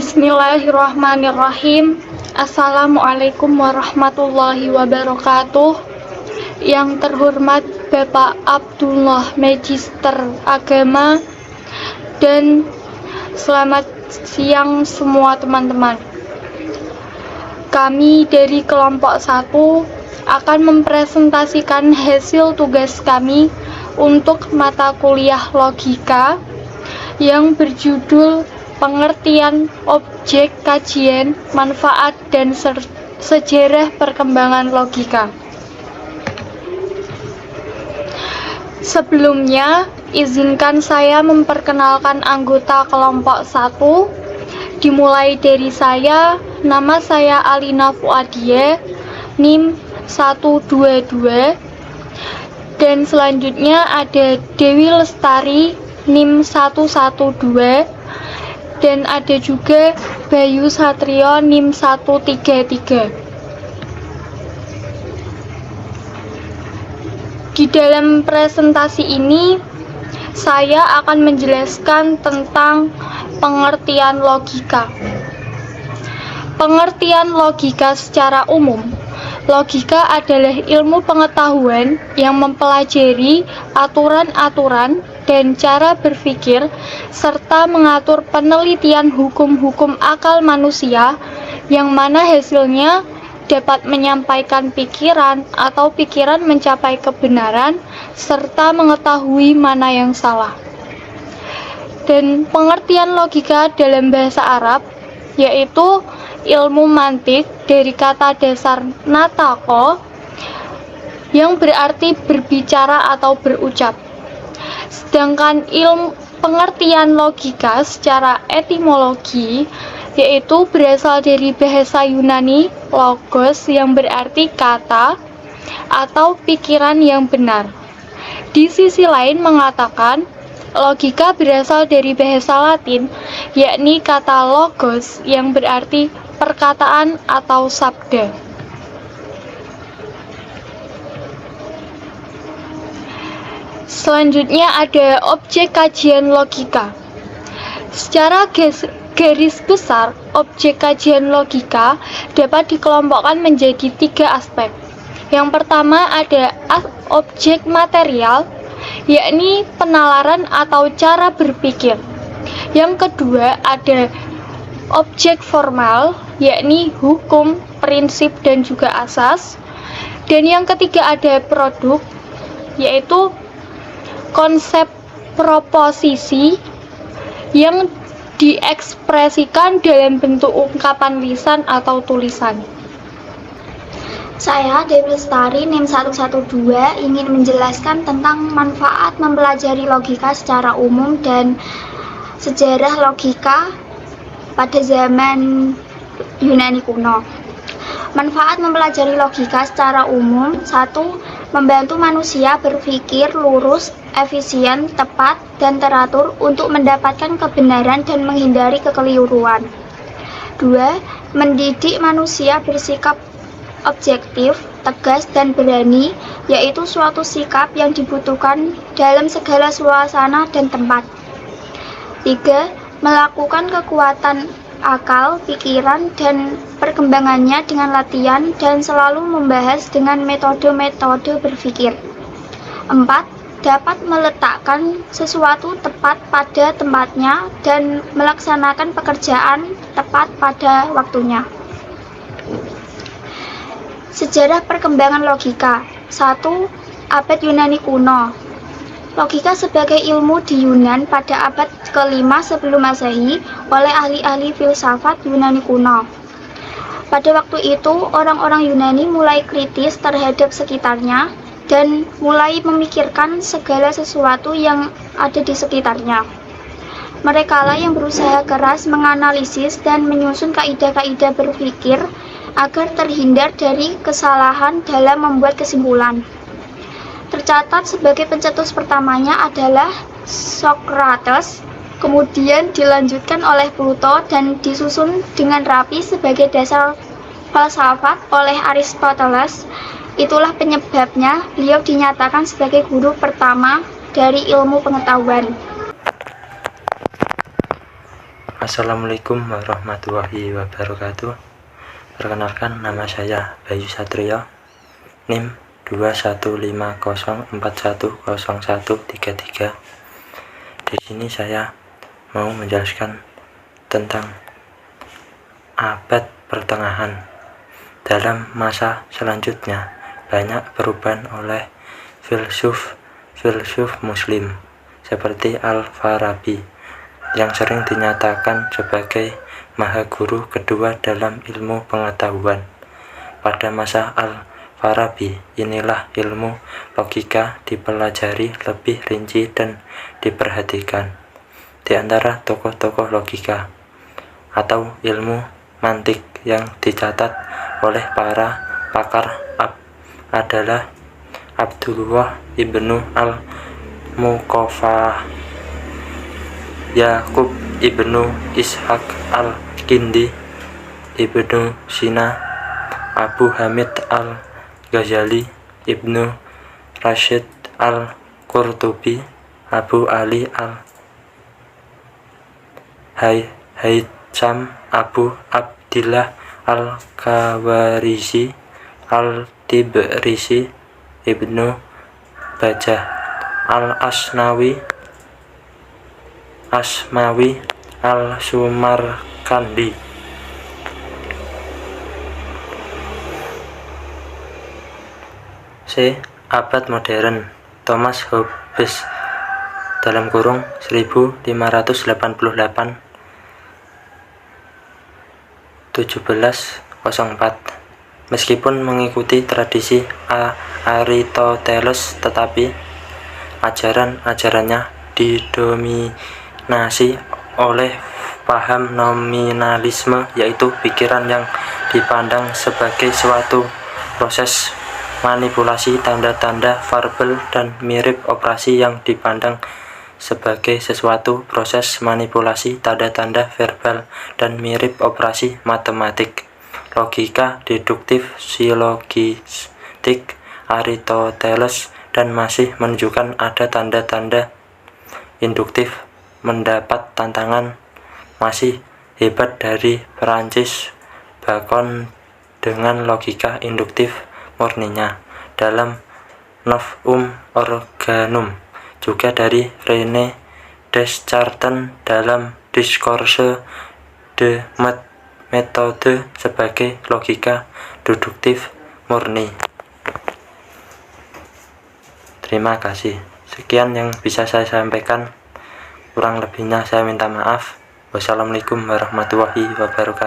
Bismillahirrahmanirrahim. Assalamualaikum warahmatullahi wabarakatuh. Yang terhormat Bapak Abdullah Magister Agama, dan selamat siang semua teman-teman. Kami dari kelompok 1 akan mempresentasikan hasil tugas kami untuk mata kuliah logika yang berjudul Pengertian Objek Kajian Manfaat dan Sejarah Perkembangan Logika. Sebelumnya, izinkan saya memperkenalkan anggota kelompok 1. Dimulai dari saya, nama saya Alina Fuadiyah, NIM 122. Dan selanjutnya ada Dewi Lestari, NIM 112. Dan ada juga Bayu Satrio, NIM 133. Di dalam presentasi ini, saya akan menjelaskan tentang pengertian logika. Pengertian logika secara umum. Logika adalah ilmu pengetahuan yang mempelajari aturan-aturan dan cara berpikir serta mengatur penelitian hukum-hukum akal manusia, yang mana hasilnya dapat menyampaikan pikiran atau pikiran mencapai kebenaran serta mengetahui mana yang salah. Dan pengertian logika dalam bahasa Arab yaitu ilmu mantik dari kata dasar natako yang berarti berbicara atau berucap. Sedangkan ilmu pengertian logika secara etimologi yaitu berasal dari bahasa Yunani logos yang berarti kata atau pikiran yang benar. Di sisi lain mengatakan logika berasal dari bahasa Latin yakni kata logos yang berarti perkataan atau sabda. Selanjutnya ada objek kajian logika. Secara garis besar, objek kajian logika dapat dikelompokkan menjadi 3 aspek. Yang pertama ada objek material, yakni penalaran atau cara berpikir. Yang kedua ada objek formal, yakni hukum, prinsip, dan juga asas. Dan yang ketiga ada produk, yaitu konsep proposisi yang diekspresikan dalam bentuk ungkapan lisan atau tulisan. Saya, Dewi Lestari, NIM 112, ingin menjelaskan tentang manfaat mempelajari logika secara umum dan sejarah logika pada zaman Yunani kuno. Manfaat mempelajari logika secara umum: 1. Membantu manusia berpikir lurus, efisien, tepat, dan teratur untuk mendapatkan kebenaran dan menghindari kekeliruan. 2. Mendidik manusia bersikap objektif, tegas, dan berani, yaitu suatu sikap yang dibutuhkan dalam segala suasana dan tempat. 3. Melakukan kekuatan akal, pikiran, dan perkembangannya dengan latihan dan selalu membahas dengan metode-metode berpikir. 4. Dapat meletakkan sesuatu tepat pada tempatnya dan melaksanakan pekerjaan tepat pada waktunya. Sejarah perkembangan logika. 1. Abad Yunani kuno. Logika sebagai ilmu di Yunan pada abad ke-5 sebelum Masehi oleh ahli-ahli filsafat Yunani kuno. Pada waktu itu, orang-orang Yunani mulai kritis terhadap sekitarnya dan mulai memikirkan segala sesuatu yang ada di sekitarnya. Merekalah yang berusaha keras menganalisis dan menyusun kaidah-kaidah berpikir agar terhindar dari kesalahan dalam membuat kesimpulan. Tercatat sebagai pencetus pertamanya adalah Socrates, kemudian dilanjutkan oleh Plato dan disusun dengan rapi sebagai dasar filsafat oleh Aristoteles. Itulah penyebabnya beliau dinyatakan sebagai guru pertama dari ilmu pengetahuan. Assalamualaikum warahmatullahi wabarakatuh. Perkenalkan, nama saya Bayu Satrio, NIM 21504101133. Di sini saya mau menjelaskan tentang abad pertengahan. Dalam masa selanjutnya, banyak perubahan oleh filsuf Muslim seperti Al-Farabi, yang sering dinyatakan sebagai mahaguru kedua dalam ilmu pengetahuan. Pada masa Al-Farabi inilah ilmu logika dipelajari lebih rinci dan diperhatikan. Di antara tokoh-tokoh logika atau ilmu mantik yang dicatat oleh para pakar adalah Abdullah ibnu al-Muqafah, Yakub ibnu Ishaq al-Kindi, Ibnu Sina, Abu Hamid al-Ghazali, Ibnu Rashid al-Qurtubi, Abu Ali al-Haytham, Abu Abdillah al-Kawarisi, al-Tibrisi, Ibnu Bajah Asmawi, al-Sumarkandi. C. Abad modern. Thomas Hobbes (1754-1704). Meskipun mengikuti tradisi Aristoteles, tetapi ajaran-ajarannya didominasi oleh paham nominalisme, yaitu pikiran yang dipandang sebagai suatu proses manipulasi tanda-tanda verbal, dan mirip operasi yang dipandang sebagai sesuatu proses manipulasi tanda-tanda verbal dan mirip operasi matematik. Logika deduktif silogistik Aristoteles dan masih menunjukkan ada tanda-tanda induktif mendapat tantangan masih hebat dari Perancis Bacon dengan logika induktif murninya dalam Novum Organum, juga dari René Descartes dalam Discourse de méthode sebagai logika deduktif murni. Terima kasih. Sekian yang bisa saya sampaikan. Kurang lebihnya saya minta maaf. Wassalamualaikum warahmatullahi wabarakatuh.